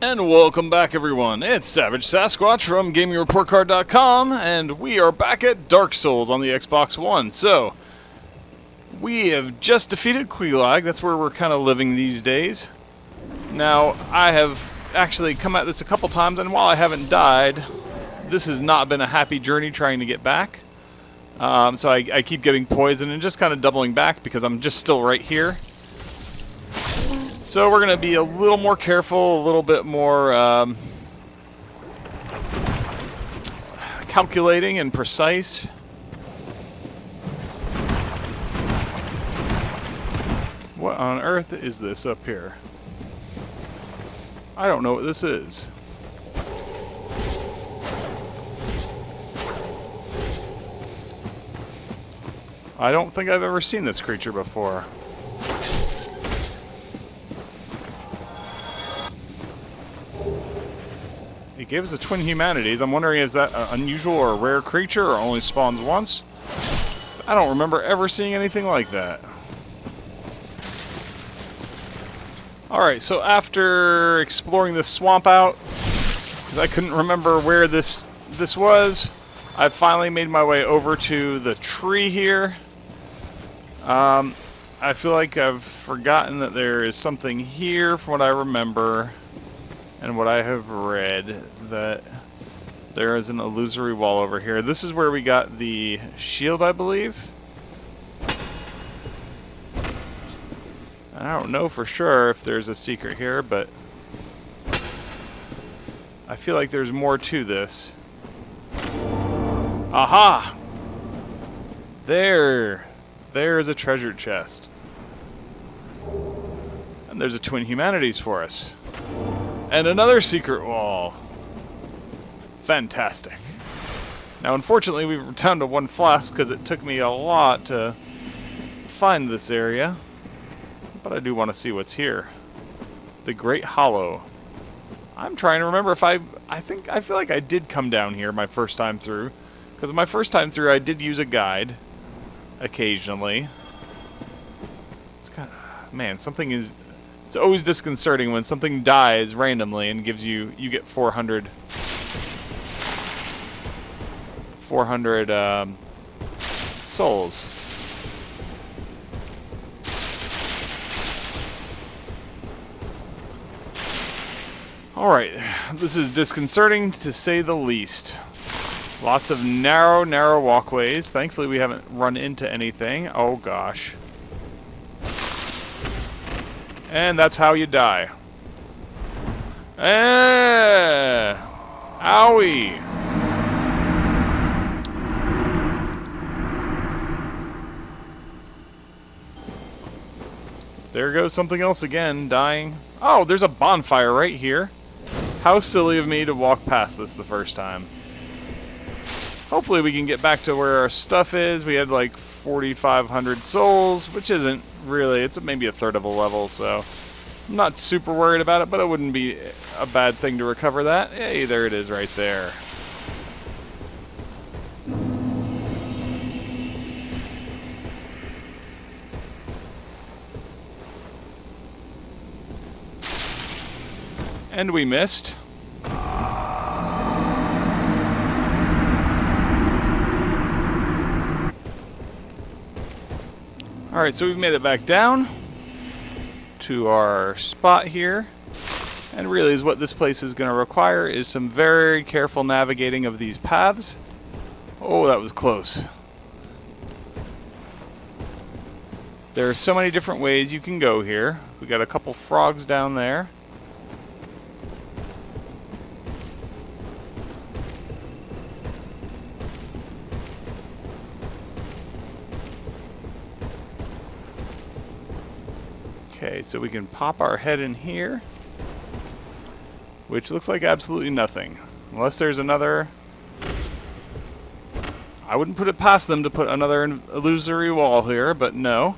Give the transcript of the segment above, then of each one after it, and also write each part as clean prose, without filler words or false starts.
And welcome back, everyone. It's Savage Sasquatch from GamingReportCard.com, and we are back at Dark Souls on the Xbox One. So, we have just defeated Quelaag. That's where we're kind of living these days. Now, I have actually come at this a couple times, and while I haven't died, this has not been a happy journey trying to get back. So I keep getting poisoned and just kind of doubling back because I'm just still right here. So we're going to be a little more careful, a little bit more calculating and precise. What on earth is this up here? I don't know what this is. I don't think I've ever seen this creature before. It gave us a twin humanities. I'm wondering, is that an unusual or a rare creature or only spawns once? I don't remember ever seeing anything like that. Alright, so after exploring this swamp out, because I couldn't remember where this was, I finally made my way over to the tree here. I feel like I've forgotten that there is something here from what I remember. And what I have read, that there is an illusory wall over here. This is where we got the shield, I believe. I don't know for sure if there's a secret here, but I feel like there's more to this. Aha! There is a treasure chest. And there's a twin humanities for us. And another secret wall. Fantastic. Now, unfortunately, we're down to one flask because it took me a lot to find this area. But I do want to see what's here. The Great Hollow. I'm trying to remember if I feel like I did come down here my first time through. Because my first time through, I did use a guide. Occasionally. It's kind of... Man, something is... It's always disconcerting when something dies randomly and gives you get 400 souls. Alright, this is disconcerting to say the least. Lots of narrow walkways. Thankfully we haven't run into anything. Oh gosh. And that's how you die. Owie! There goes something else again, dying. Oh, there's a bonfire right here. How silly of me to walk past this the first time. Hopefully we can get back to where our stuff is. We had like 4,500 souls, which isn't really, it's maybe a third of a level, so I'm not super worried about it, but it wouldn't be a bad thing to recover that. Hey, there it is right there. And we missed. Alright, so we've made it back down to our spot here. And really is what this place is going to require is some very careful navigating of these paths. Oh, that was close. There are so many different ways you can go here. We got a couple frogs down there. Okay, so we can pop our head in here, which looks like absolutely nothing. Unless there's another... I wouldn't put it past them to put another illusory wall here, but no.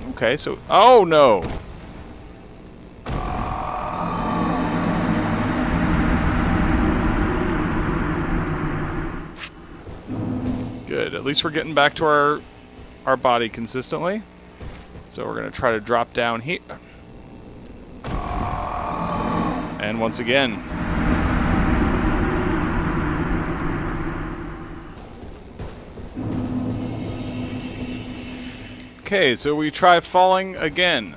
Okay, so... Oh, no! Good. At least we're getting back to our body consistently. So we're going to try to drop down here. And once again. Okay, so we try falling again.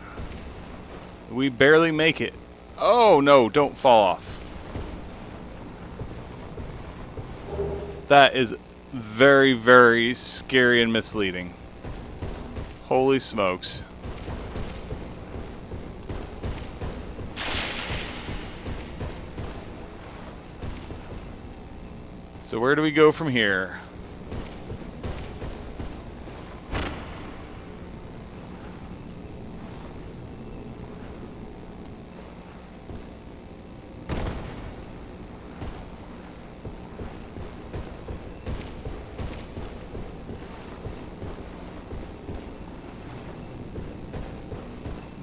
We barely make it. Oh no, don't fall off. That is very, very scary and misleading. Holy smokes. So where do we go from here?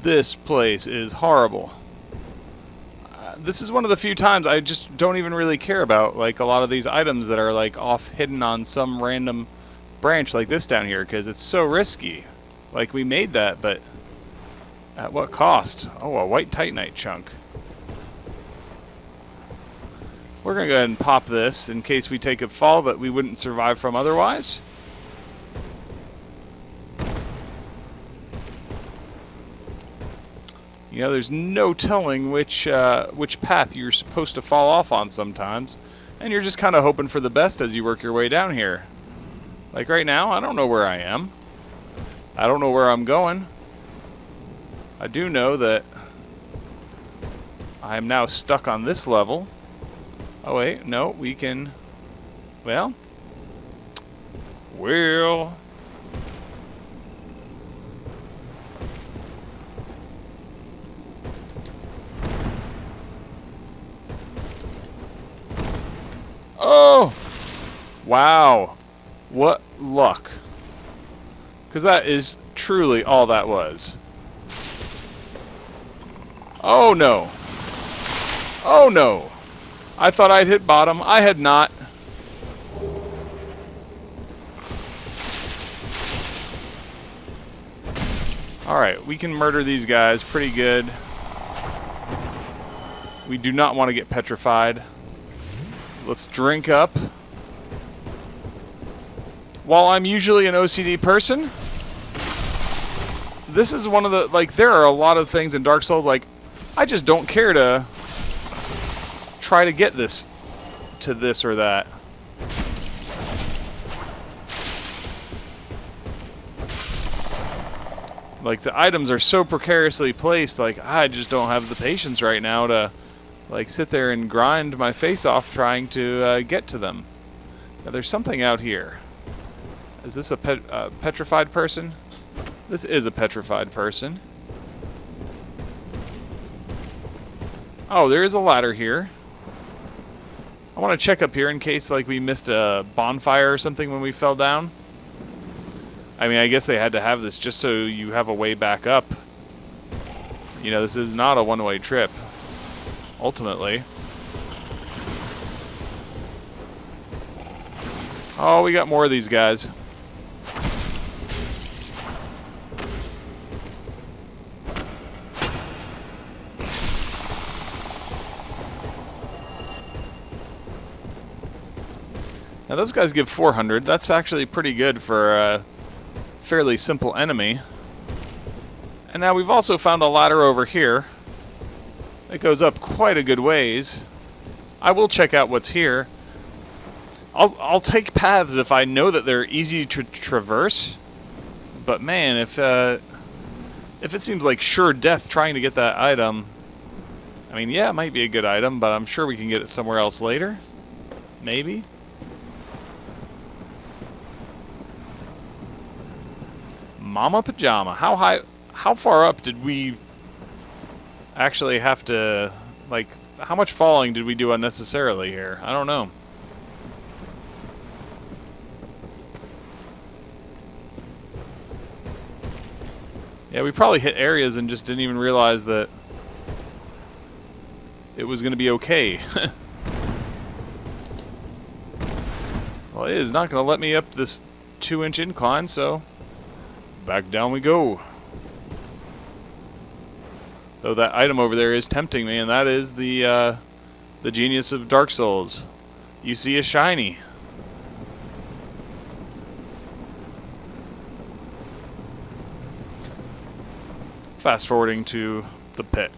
This place is horrible. This is one of the few times I just don't even really care about, like, a lot of these items that are, like, off hidden on some random branch like this down here, because it's so risky. Like, we made that, but at what cost? Oh, a white titanite chunk. We're going to go ahead and pop this in case we take a fall that we wouldn't survive from otherwise. You know, there's no telling which path you're supposed to fall off on sometimes. And you're just kind of hoping for the best as you work your way down here. Like right now, I don't know where I am. I don't know where I'm going. I do know that I am now stuck on this level. Oh wait, no, we can... Well... Oh! Wow. What luck. Because that is truly all that was. Oh no. Oh no. I thought I'd hit bottom. I had not. Alright, we can murder these guys pretty good. We do not want to get petrified. Let's drink up. While I'm usually an OCD person, this is one of the, like, there are a lot of things in Dark Souls, like, I just don't care to try to get this to this or that. Like, the items are so precariously placed, like, I just don't have the patience right now to, like, sit there and grind my face off trying to get to them. Now, there's something out here. Is this a petrified person? This is a petrified person. Oh, there is a ladder here. I want to check up here in case, like, we missed a bonfire or something when we fell down. I mean, I guess they had to have this just so you have a way back up. You know, this is not a one-way trip. Ultimately. Oh, we got more of these guys. Now those guys give 400. That's actually pretty good for a fairly simple enemy. And now we've also found a ladder over here. It goes up quite a good ways. I will check out what's here. I'll take paths if I know that they're easy to traverse. But man, if it seems like sure death trying to get that item, I mean, yeah, it might be a good item, but I'm sure we can get it somewhere else later. Maybe. Mama Pajama. How far up did we actually have to, like, how much falling did we do unnecessarily here? I don't know. Yeah, we probably hit areas and just didn't even realize that it was going to be okay. Well, it is not going to let me up this 2-inch incline, so Back down we go. Though that item over there is tempting me, and that is the genius of Dark Souls. You see a shiny. Fast forwarding to the pit.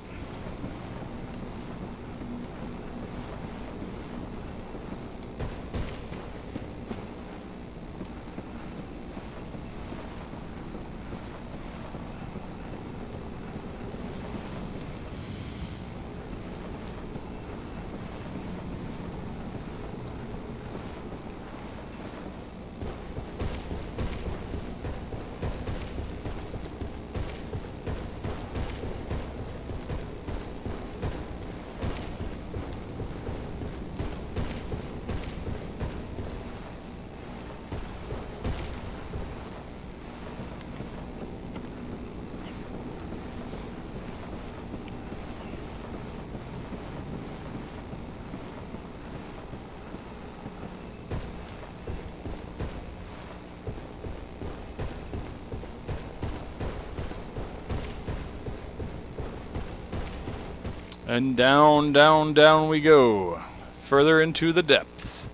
And down, down, down we go. Further into the depths.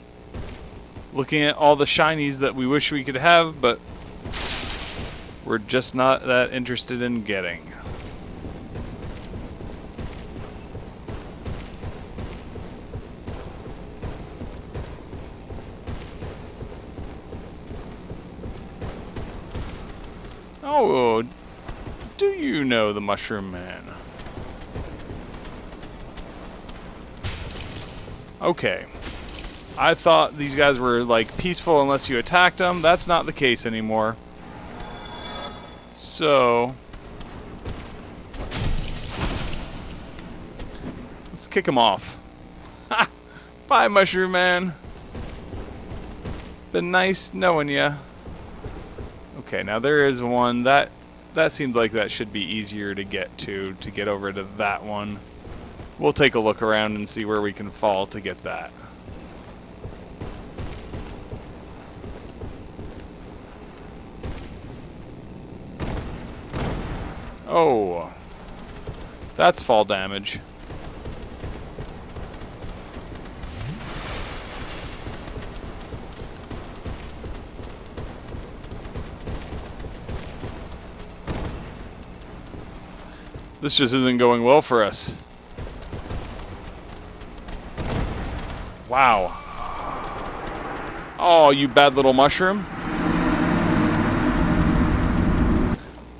Looking at all the shinies that we wish we could have, but we're just not that interested in getting. Oh, do you know the Mushroom Man? Okay. I thought these guys were, like, peaceful unless you attacked them. That's not the case anymore. So let's kick them off. Ha! Bye, Mushroom Man. Been nice knowing ya. Okay, now there is one that seems like that should be easier to get over to that one. We'll take a look around and see where we can fall to get that. Oh, that's fall damage. This just isn't going well for us. Wow. Oh, you bad little mushroom.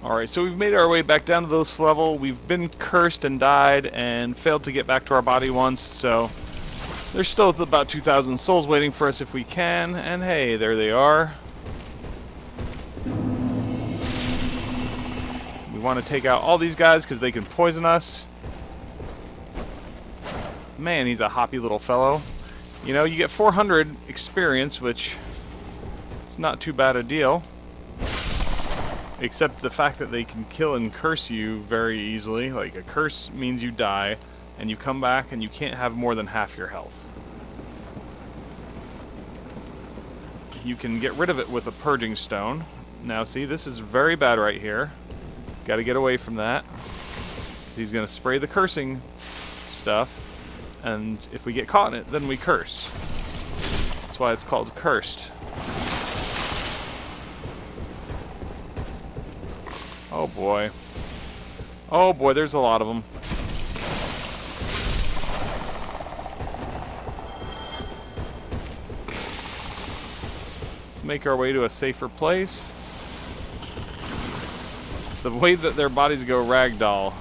Alright, so we've made our way back down to this level. We've been cursed and died and failed to get back to our body once, so there's still about 2,000 souls waiting for us if we can, and hey, there they are. We want to take out all these guys because they can poison us. Man, he's a hoppy little fellow. You know, you get 400 experience, which is not too bad a deal. Except the fact that they can kill and curse you very easily. Like, a curse means you die, and you come back and you can't have more than half your health. You can get rid of it with a purging stone. Now, see, this is very bad right here. Gotta get away from that. So he's gonna spray the cursing stuff, and if we get caught in it, then we curse. That's why it's called cursed. Oh boy. Oh boy, there's a lot of them. Let's make our way to a safer place. The way that their bodies go ragdoll,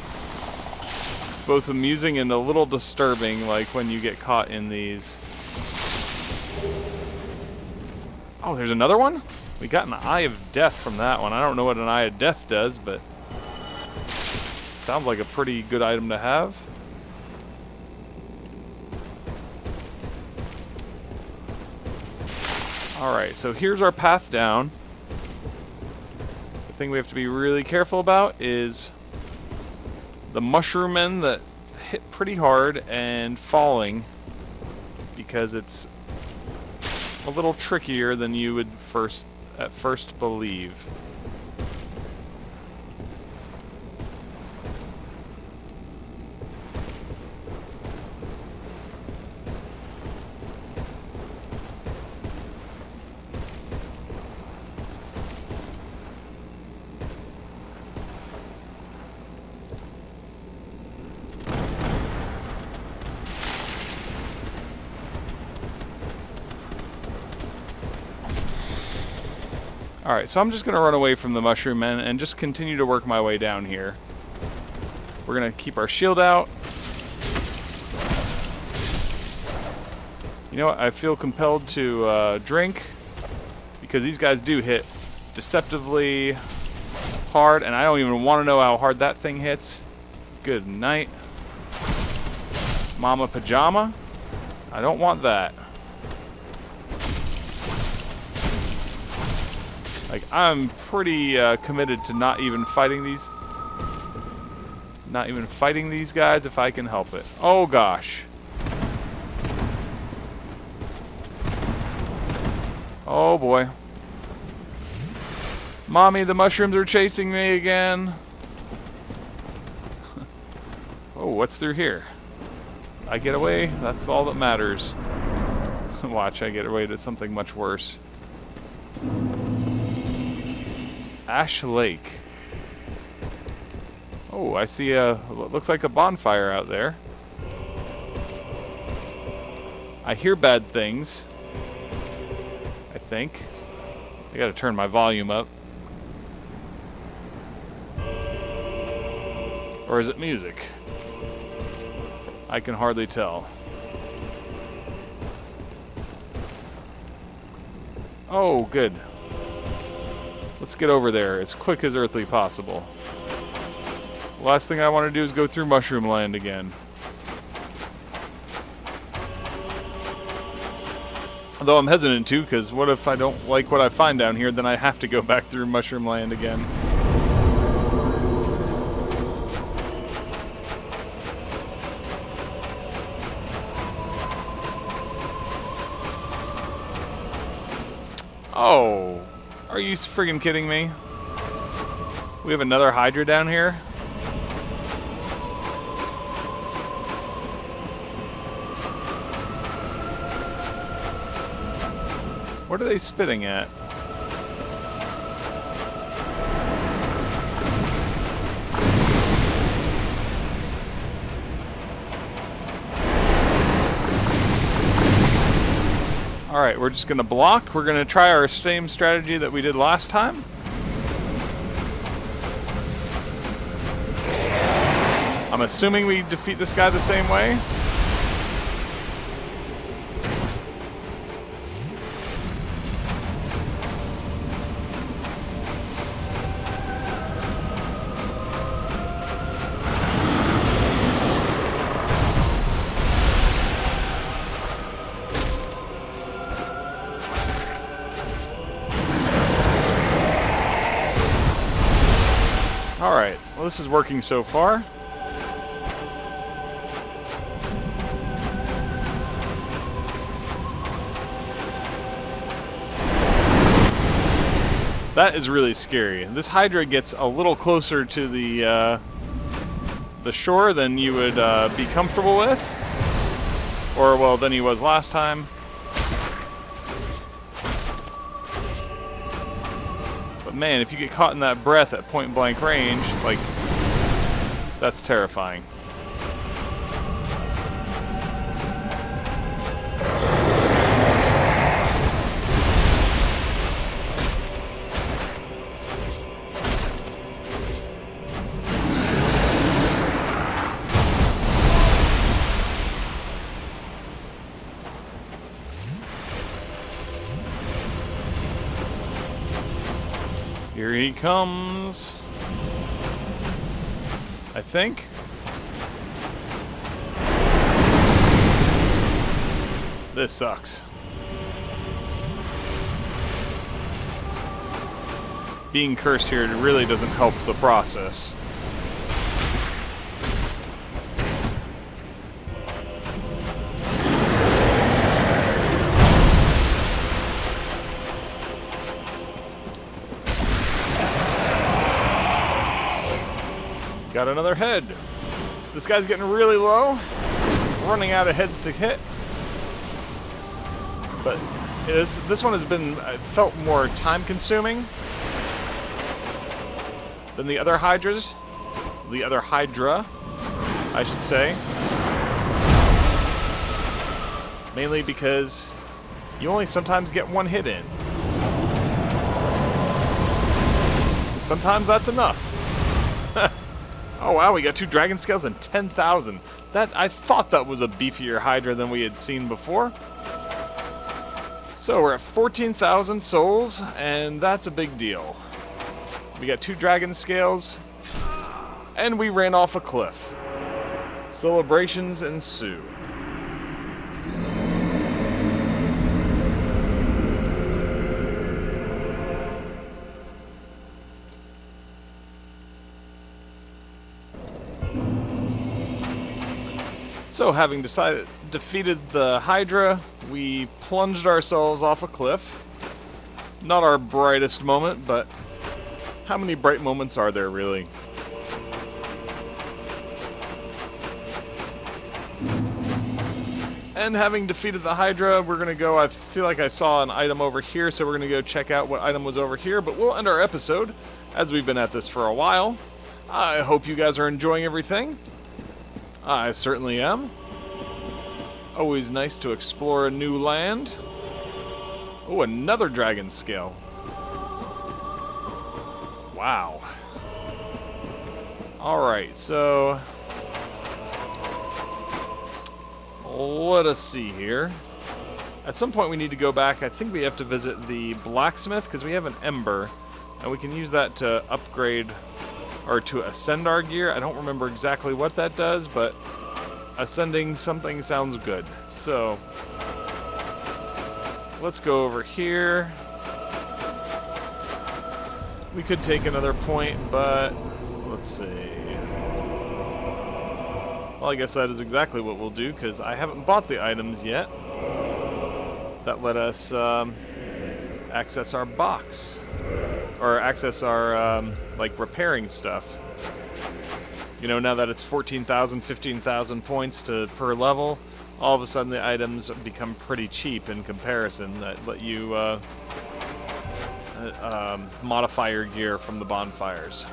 it's both amusing and a little disturbing, like when you get caught in these. Oh, there's another one? We got an Eye of Death from that one. I don't know what an Eye of Death does, but sounds like a pretty good item to have. Alright, so here's our path down. The thing we have to be really careful about is the mushroom men that hit pretty hard and falling, because it's a little trickier than you would at first believe. Alright, so I'm just going to run away from the mushroom men and just continue to work my way down here. We're going to keep our shield out. You know what? I feel compelled to drink, because these guys do hit deceptively hard, and I don't even want to know how hard that thing hits. Good night. Mama Pajama. I don't want that. Like, I'm pretty committed to not even fighting these guys if I can help it. Oh gosh. Oh boy. Mommy, the mushrooms are chasing me again. Oh, what's through here? I get away, that's all that matters. Watch, I get away to something much worse. Ashe Lake. Oh, I see what looks like a bonfire out there. I hear bad things. I think. I gotta turn my volume up. Or is it music? I can hardly tell. Oh, good. Let's get over there as quick as earthly possible. Last thing I want to do is go through Mushroom Land again. Although I'm hesitant to, because what if I don't like what I find down here, then I have to go back through Mushroom Land again. Oh, are you friggin' kidding me? We have another Hydra down here? What are they spitting at? Alright, we're just going to block. We're going to try our same strategy that we did last time. I'm assuming we defeat this guy the same way. Alright, well this is working so far. That is really scary. This Hydra gets a little closer to the shore than you would be comfortable with. Or, well, than he was last time. Man, if you get caught in that breath at point blank range, like, that's terrifying. Here he comes. I think. This sucks. Being cursed here really doesn't help the process. Got another head. This guy's getting really low. Running out of heads to hit. But this one has been felt more time consuming than the other Hydras. The other Hydra, I should say. Mainly because you only sometimes get one hit in. sometimes that's enough. Oh wow, we got 2 dragon scales and 10,000. I thought that was a beefier Hydra than we had seen before. So we're at 14,000 souls, and that's a big deal. We got 2 dragon scales, and we ran off a cliff. Celebrations ensue. So, having defeated the Hydra, we plunged ourselves off a cliff. Not our brightest moment, but how many bright moments are there, really? And having defeated the Hydra, we're going to go, I feel like I saw an item over here, so we're going to go check out what item was over here, but we'll end our episode, as we've been at this for a while. I hope you guys are enjoying everything. I certainly am. Always nice to explore a new land. Oh, another dragon scale. Wow. Alright, so let us see here. At some point we need to go back. I think we have to visit the blacksmith because we have an ember, and we can use that to upgrade or to ascend our gear. I don't remember exactly what that does, but ascending something sounds good. So let's go over here. We could take another point, but let's see. Well, I guess that is exactly what we'll do, because I haven't bought the items yet that let us access our box. Or access our, like, repairing stuff. You know, now that it's 14,000, 15,000 points per level, all of a sudden the items become pretty cheap in comparison that let you modify your gear from the bonfires.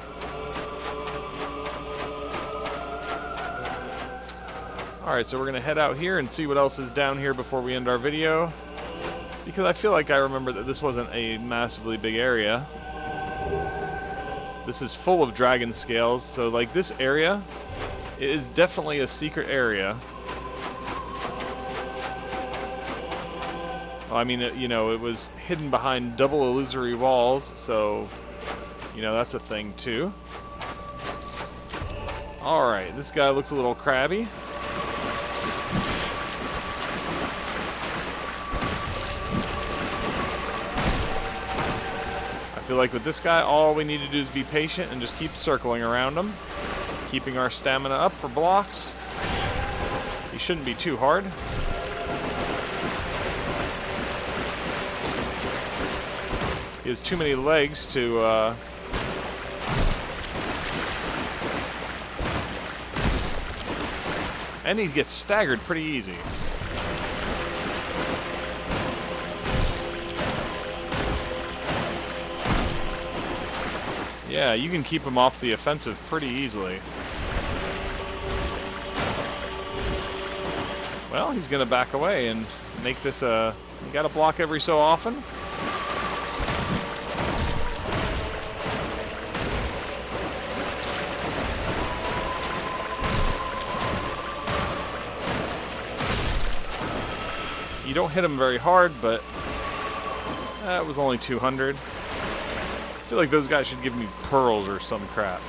Alright, so we're going to head out here and see what else is down here before we end our video. Because I feel like I remember that this wasn't a massively big area. This is full of dragon scales, so like this area is definitely a secret area. Well, I mean, you know, it was hidden behind double illusory walls, so, you know, that's a thing too. Alright, this guy looks a little crabby. I feel like with this guy, all we need to do is be patient and just keep circling around him, keeping our stamina up for blocks. He shouldn't be too hard. He has too many legs to and he gets staggered pretty easy. Yeah, you can keep him off the offensive pretty easily. Well, he's going to back away and make this a... You got to block every so often. You don't hit him very hard, but that was only 200. I feel like those guys should give me pearls or some crap.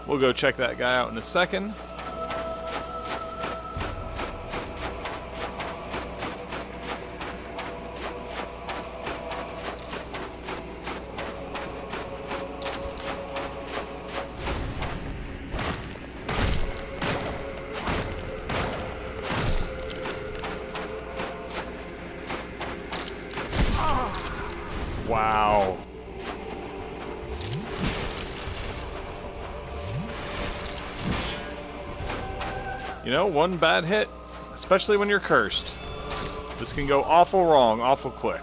We'll go check that guy out in a second. Wow. You know, one bad hit, especially when you're cursed. This can go awful wrong, awful quick.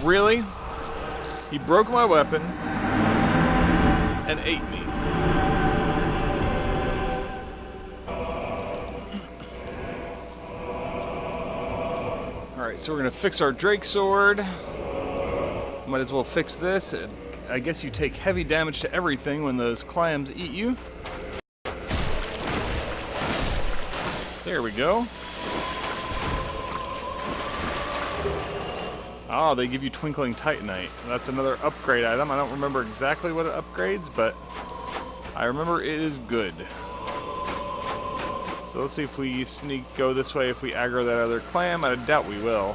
Really? He broke my weapon and ate me. Alright, so we're going to fix our Drake Sword. Might as well fix this. I guess you take heavy damage to everything when those clams eat you. There we go. Ah, they give you Twinkling Titanite. That's another upgrade item. I don't remember exactly what it upgrades, but I remember it is good. So let's see if we go this way if we aggro that other clam. I doubt we will.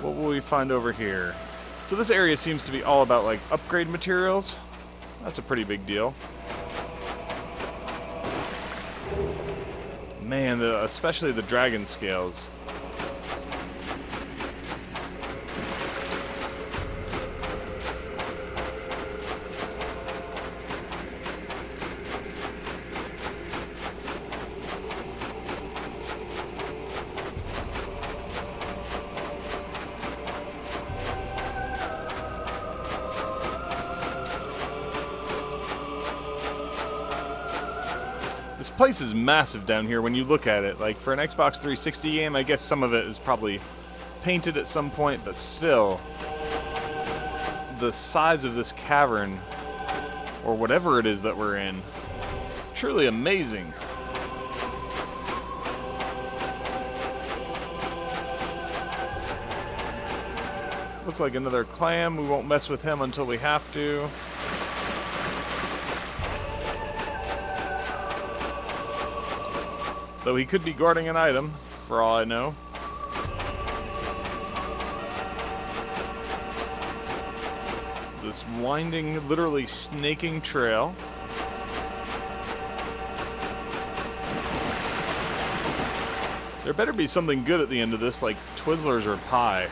What will we find over here? So this area seems to be all about like upgrade materials. That's a pretty big deal. Man, especially the dragon scales. This place is massive down here when you look at it. Like, for an Xbox 360 game, I guess some of it is probably painted at some point, but still, the size of this cavern, or whatever it is that we're in, truly amazing. Looks like another clam. We won't mess with him until we have to. Though he could be guarding an item, for all I know. This winding, literally snaking trail. There better be something good at the end of this, like Twizzlers or pie.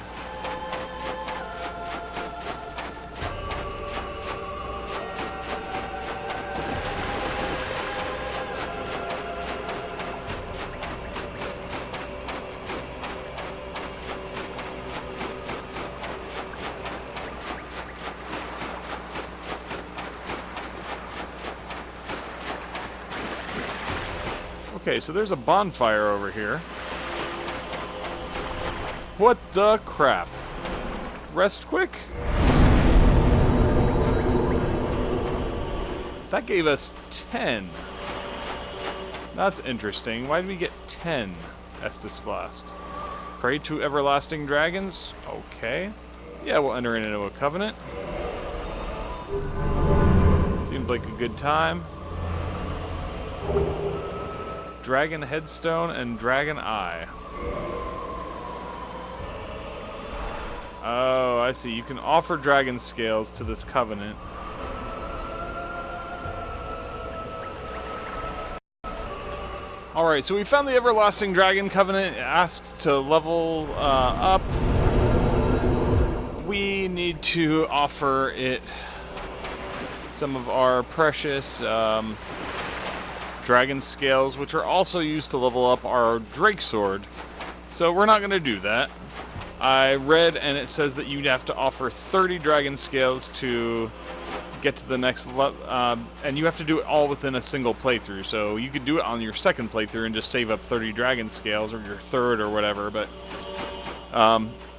Okay, so there's a bonfire over here. What the crap? Rest quick? That gave us 10. That's interesting. Why did we get 10 Estus flasks? Pray to everlasting dragons? Okay. Yeah, we'll enter into a covenant. Seems like a good time. Dragon Headstone and Dragon Eye. Oh, I see. You can offer dragon scales to this covenant. Alright, so we found the Everlasting Dragon Covenant. It asks to level up. We need to offer it some of our precious dragon scales, which are also used to level up our Drake Sword. So we're not going to do that. I read and it says that you'd have to offer 30 dragon scales to get to the next level, and you have to do it all within a single playthrough. So you could do it on your second playthrough and just save up 30 dragon scales, or your third, or whatever. But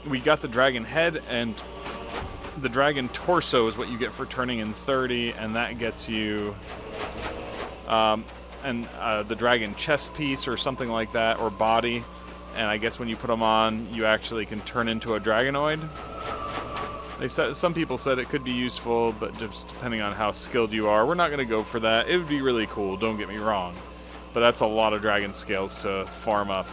we got the dragon head, and the dragon torso is what you get for turning in 30, and that gets you the dragon chest piece or something like that, or body. And I guess when you put them on, you actually can turn into a dragonoid. They said, some people said it could be useful, but just depending on how skilled you are, we're not going to go for that. It would be really cool, don't get me wrong, but that's a lot of dragon scales to farm up.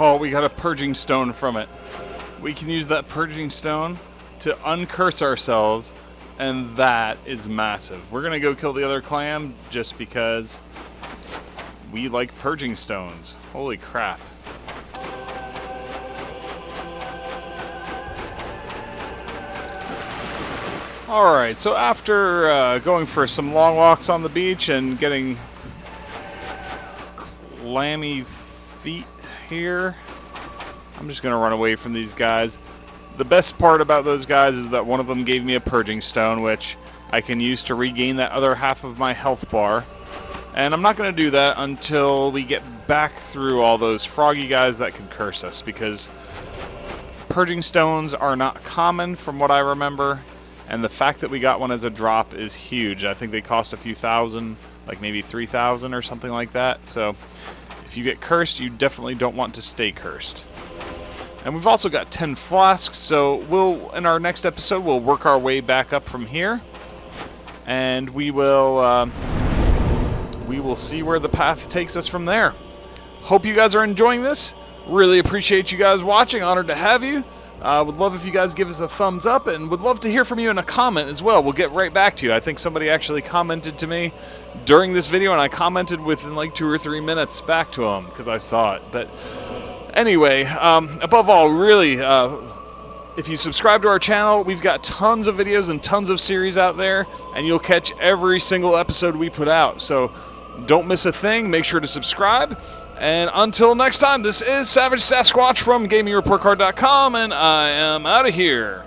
Oh, we got a purging stone from it. We can use that purging stone to uncurse ourselves, and that is massive. We're going to go kill the other clam just because we like purging stones. Holy crap. Alright, so after going for some long walks on the beach and getting clammy feet here, I'm just going to run away from these guys. The best part about those guys is that one of them gave me a purging stone, which I can use to regain that other half of my health bar. And I'm not going to do that until we get back through all those froggy guys that can curse us, because purging stones are not common from what I remember. And the fact that we got one as a drop is huge. I think they cost a few thousand, like maybe 3,000 or something like that. So if you get cursed, you definitely don't want to stay cursed. And we've also got 10 flasks, so in our next episode, we'll work our way back up from here. And we will see where the path takes us from there. Hope you guys are enjoying this. Really appreciate you guys watching. Honored to have you. Would love if you guys give us a thumbs up, and would love to hear from you in a comment as well. We'll get right back to you. I think somebody actually commented to me during this video, and I commented within like 2 or 3 minutes back to them because I saw it. But anyway, above all, really, if you subscribe to our channel, we've got tons of videos and tons of series out there, and you'll catch every single episode we put out. So don't miss a thing. Make sure to subscribe. And until next time, this is Savage Sasquatch from GamingReportCard.com, and I am out of here.